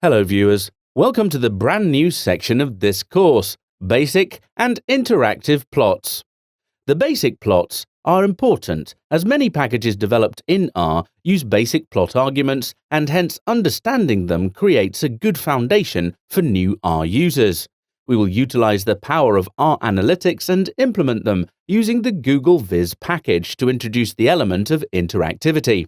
Hello viewers, welcome to the brand new section of this course, Basic and Interactive Plots. The basic plots are important as many packages developed in R use basic plot arguments and hence understanding them creates a good foundation for new R users. We will utilize the power of R analytics and implement them using the Google Viz package to introduce the element of interactivity.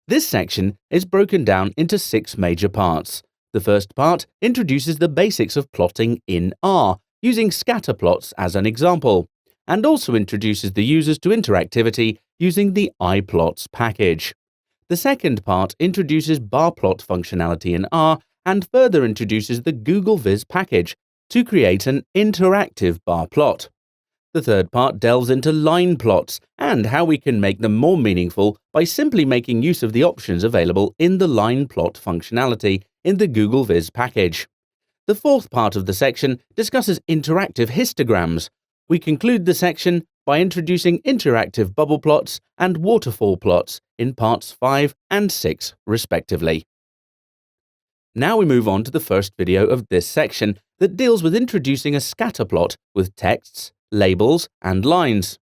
This section is broken down into 6 major parts. The first part introduces the basics of plotting in R, using ScttrPlots as an example, and also introduces the users to interactivity using the iPlots package. The second part introduces bar plot functionality in R and further introduces the Google Viz package to create an interactive bar plot. The third part delves into line plots and how we can make them more meaningful by simply making use of the options available in the line plot functionality in the Google Viz package. The fourth part of the section discusses interactive histograms. We conclude the section by introducing interactive bubble plots and waterfall plots in parts 5 and 6 respectively. Now we move on to the first video of this section that deals with introducing a ScttrPlot with texts, labels, and lines.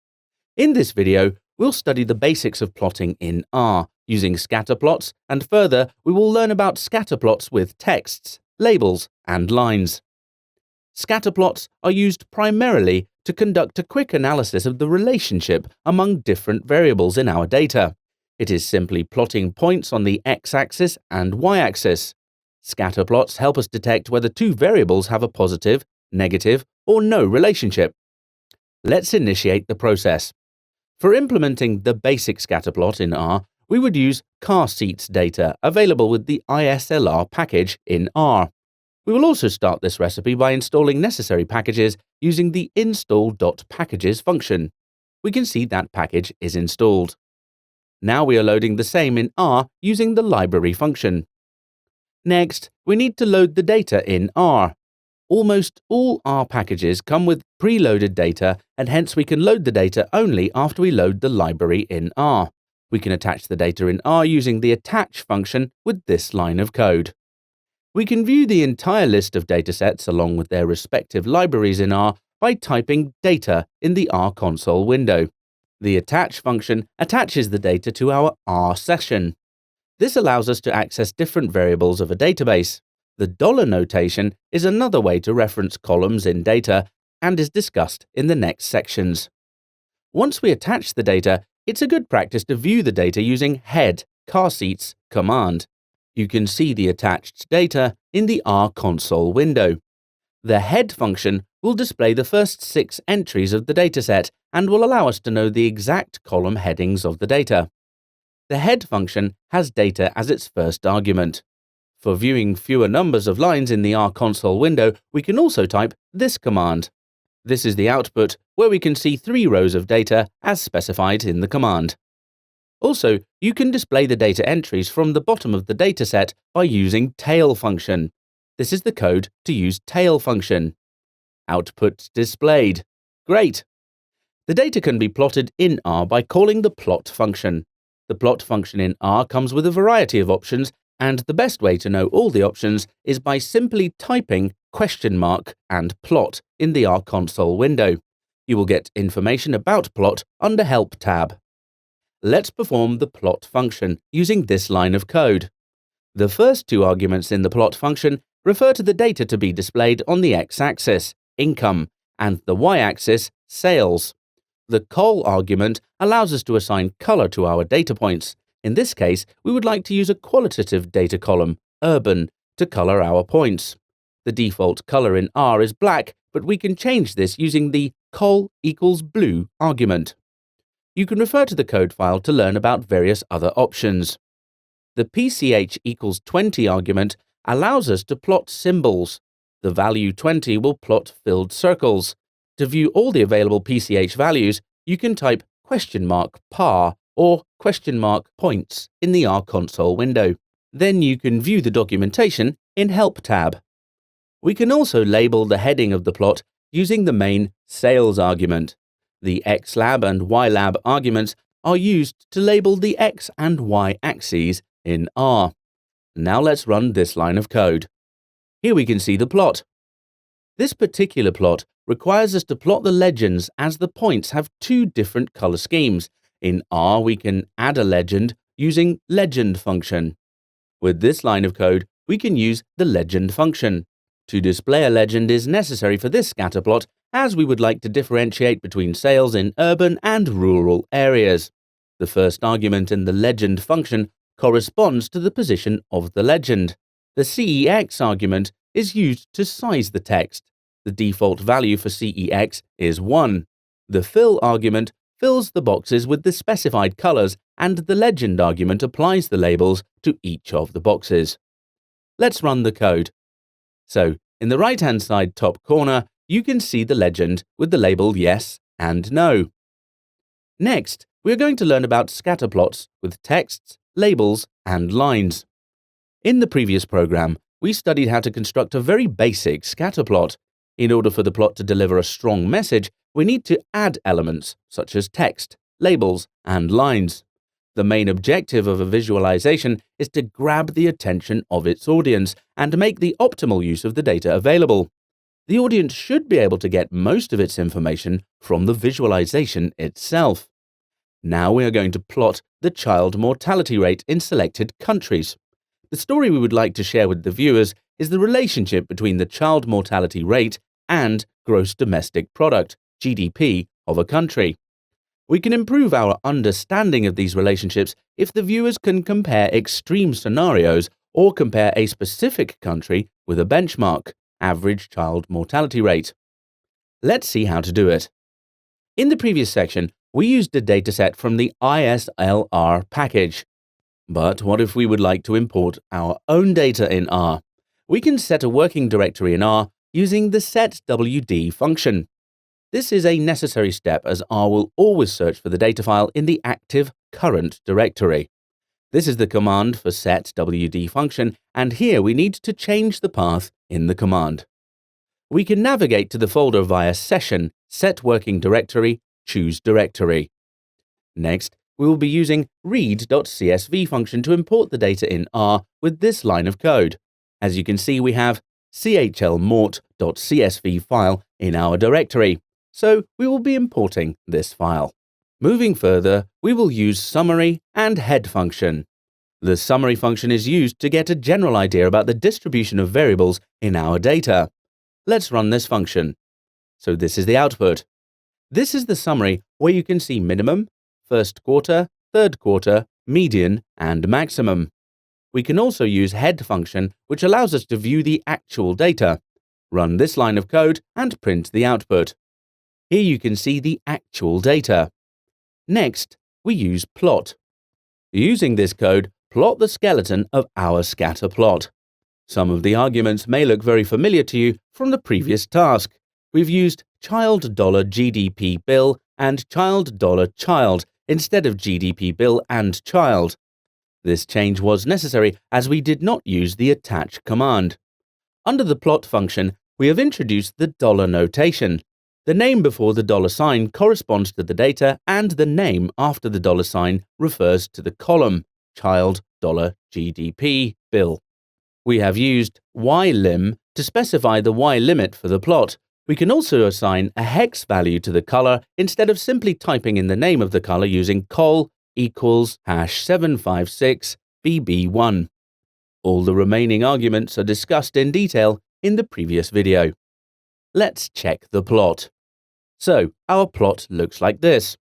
In this video, we'll study the basics of plotting in R using ScttrPlots, and further, we will learn about ScttrPlots with texts, labels, and lines. ScttrPlots are used primarily to conduct a quick analysis of the relationship among different variables in our data. It is simply plotting points on the x-axis and y-axis. ScttrPlots help us detect whether two variables have a positive, negative, or no relationship. Let's initiate the process. For implementing the basic ScttrPlot in R, we would use car seats data available with the ISLR package in R. We will also start this recipe by installing necessary packages using the install.packages function. We can see that package is installed. Now we are loading the same in R using the library function. Next, we need to load the data in R. Almost all R packages come with preloaded data, and hence we can load the data only after we load the library in R. We can attach the data in R using the attach function with this line of code. We can view the entire list of datasets along with their respective libraries in R by typing data in the R console window. The attach function attaches the data to our R session. This allows us to access different variables of a database. The dollar notation is another way to reference columns in data and is discussed in the next sections. Once we attach the data, it's a good practice to view the data using head car seats command. You can see the attached data in the R console window. The head function will display the first 6 entries of the dataset and will allow us to know the exact column headings of the data. The head function has data as its first argument. For viewing fewer numbers of lines in the R console window, we can also type this command. This is the output where we can see 3 rows of data as specified in the command. Also, you can display the data entries from the bottom of the dataset by using tail function. This is the code to use tail function. Output displayed. Great! The data can be plotted in R by calling the plot function. The plot function in R comes with a variety of options, and the best way to know all the options is by simply typing $ and plot in the R console window. You will get information about plot under Help tab. Let's perform the plot function using this line of code. The first 2 arguments in the plot function refer to the data to be displayed on the x-axis, income, and the y-axis, sales. The col argument allows us to assign color to our data points. In this case, we would like to use a qualitative data column, urban, to color our points. The default color in R is black, but we can change this using the col equals blue argument. You can refer to the code file to learn about various other options. The PCH equals 20 argument allows us to plot symbols. The value 20 will plot filled circles. To view all the available PCH values, you can type $par or $points in the R console window. Then you can view the documentation in Help tab. We can also label the heading of the plot using the main sales argument. The xlab and ylab arguments are used to label the x and y axes in R. Now let's run this line of code. Here we can see the plot. This particular plot requires us to plot the legends as the points have two different color schemes. In R, we can add a legend using legend function. With this line of code, we can use the legend function. To display a legend is necessary for this ScttrPlot, as we would like to differentiate between sales in urban and rural areas. The first argument in the legend function corresponds to the position of the legend. The CEX argument is used to size the text. The default value for CEX is 1. The fill argument fills the boxes with the specified colors, and the legend argument applies the labels to each of the boxes. Let's run the code. So, in the right-hand side top corner, you can see the legend with the label yes and no. Next, we are going to learn about ScttrPlots with texts, labels, and lines. In the previous program, we studied how to construct a very basic ScttrPlot. In order for the plot to deliver a strong message, we need to add elements such as text, labels, and lines. The main objective of a visualization is to grab the attention of its audience and make the optimal use of the data available. The audience should be able to get most of its information from the visualization itself. Now we are going to plot the child mortality rate in selected countries. The story we would like to share with the viewers is the relationship between the child mortality rate and gross domestic product, GDP, of a country. We can improve our understanding of these relationships if the viewers can compare extreme scenarios or compare a specific country with a benchmark, average child mortality rate. Let's see how to do it. In the previous section, we used a dataset from the ISLR package. But what if we would like to import our own data in R? We can set a working directory in R using the setwd function. This is a necessary step as R will always search for the data file in the active current directory. This is the command for setwd function, and here we need to change the path in the command. We can navigate to the folder via session, set working directory, choose directory. Next, we will be using read.csv function to import the data in R with this line of code. As you can see, we have chlmort.csv file in our directory, so we will be importing this file. Moving further, we will use summary and head function. The summary function is used to get a general idea about the distribution of variables in our data. Let's run this function. So this is the output. This is the summary where you can see minimum, first quarter, third quarter, median, and maximum. We can also use head function, which allows us to view the actual data. Run this line of code and print the output. Here you can see the actual data. Next, we use plot. Using this code, plot the skeleton of our ScttrPlot. Some of the arguments may look very familiar to you from the previous task. We've used child $GDP bill and child $child instead of GDP bill and child. This change was necessary as we did not use the attach command. Under the plot function, we have introduced the dollar notation. The name before the dollar sign corresponds to the data, and the name after the dollar sign refers to the column, child $GDP bill. We have used ylim to specify the y limit for the plot. We can also assign a hex value to the color instead of simply typing in the name of the color using col equals #756BB1. All the remaining arguments are discussed in detail in the previous video. Let's check the plot. So, our plot looks like this.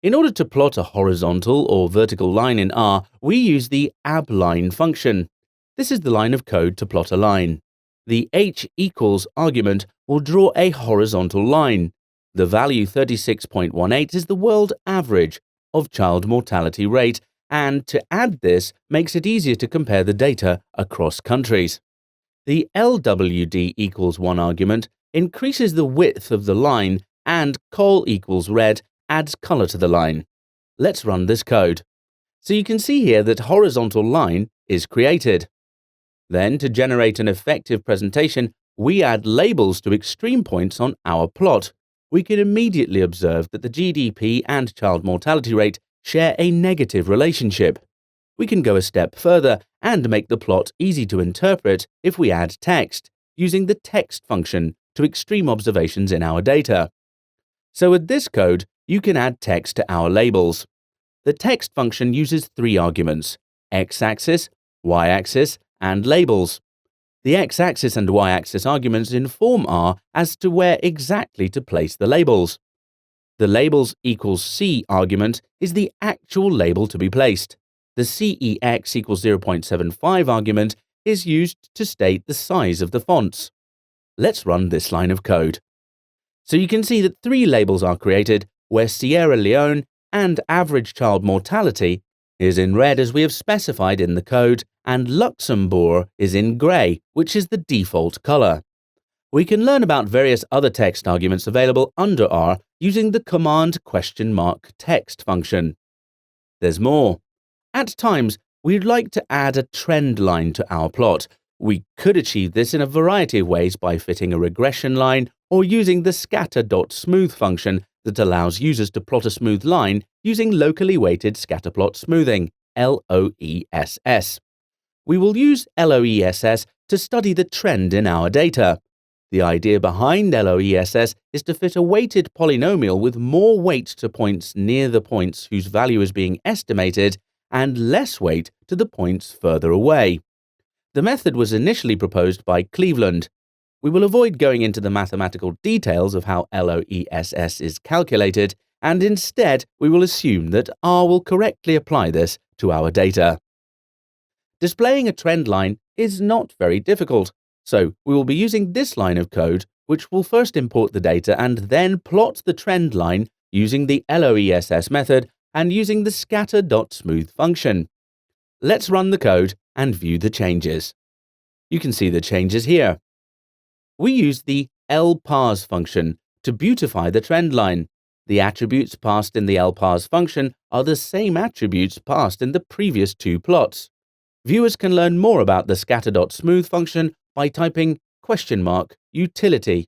In order to plot a horizontal or vertical line in R, we use the abline function. This is the line of code to plot a line. The h equals argument will draw a horizontal line. The value 36.18 is the world average of child mortality rate, and to add this makes it easier to compare the data across countries. The LWD equals 1 argument increases the width of the line, and col equals red adds color to the line. Let's run this code. So you can see here that horizontal line is created. Then, to generate an effective presentation, we add labels to extreme points on our plot. We can immediately observe that the GDP and child mortality rate share a negative relationship. We can go a step further and make the plot easy to interpret if we add text. using the text function to extreme observations in our data. So with this code, you can add text to our labels. The text function uses 3 arguments: x-axis, y-axis, and labels. The x-axis and y-axis arguments inform R as to where exactly to place the labels. The labels equals C argument is the actual label to be placed. The CEX equals 0.75 argument is used to state the size of the fonts. Let's run this line of code. So you can see that 3 labels are created, where Sierra Leone and average child mortality is in red as we have specified in the code, and Luxembourg is in grey, which is the default color. We can learn about various other text arguments available under R using the command $text function. There's more. At times, we'd like to add a trend line to our plot. We could achieve this in a variety of ways by fitting a regression line or using the scatter.smooth function that allows users to plot a smooth line using locally weighted ScttrPlot smoothing, LOESS. We will use LOESS to study the trend in our data. The idea behind LOESS is to fit a weighted polynomial with more weight to points near the points whose value is being estimated and less weight to the points further away. The method was initially proposed by Cleveland. We will avoid going into the mathematical details of how LOESS is calculated, and instead we will assume that R will correctly apply this to our data. Displaying a trend line is not very difficult. So we will be using this line of code, which will first import the data and then plot the trend line using the LOESS method and using the scatter.smooth function. Let's run the code and view the changes. You can see the changes here. We use the lpars function to beautify the trend line. The attributes passed in the lpars function are the same attributes passed in the previous 2 plots. Viewers can learn more about the scatter.smooth function by typing $utility.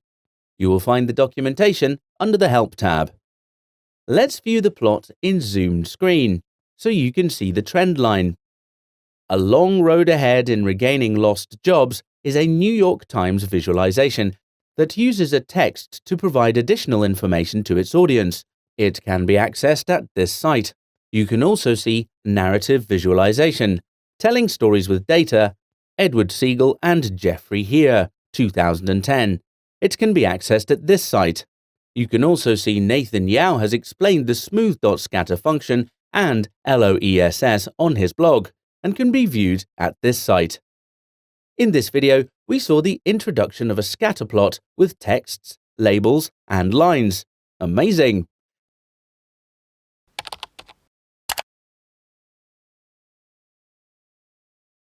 You will find the documentation under the Help tab. Let's view the plot in zoomed screen so you can see the trend line. A long road ahead in regaining lost jobs is a New York Times visualization that uses a text to provide additional information to its audience. It can be accessed at this site. You can also see narrative visualization, telling stories with data, Edward Siegel and Jeffrey Heer, 2010. It can be accessed at this site. You can also see Nathan Yao has explained the smooth.scatter function and LOESS on his blog, and can be viewed at this site. In this video, we saw the introduction of a scatter plot with texts, labels, and lines. Amazing!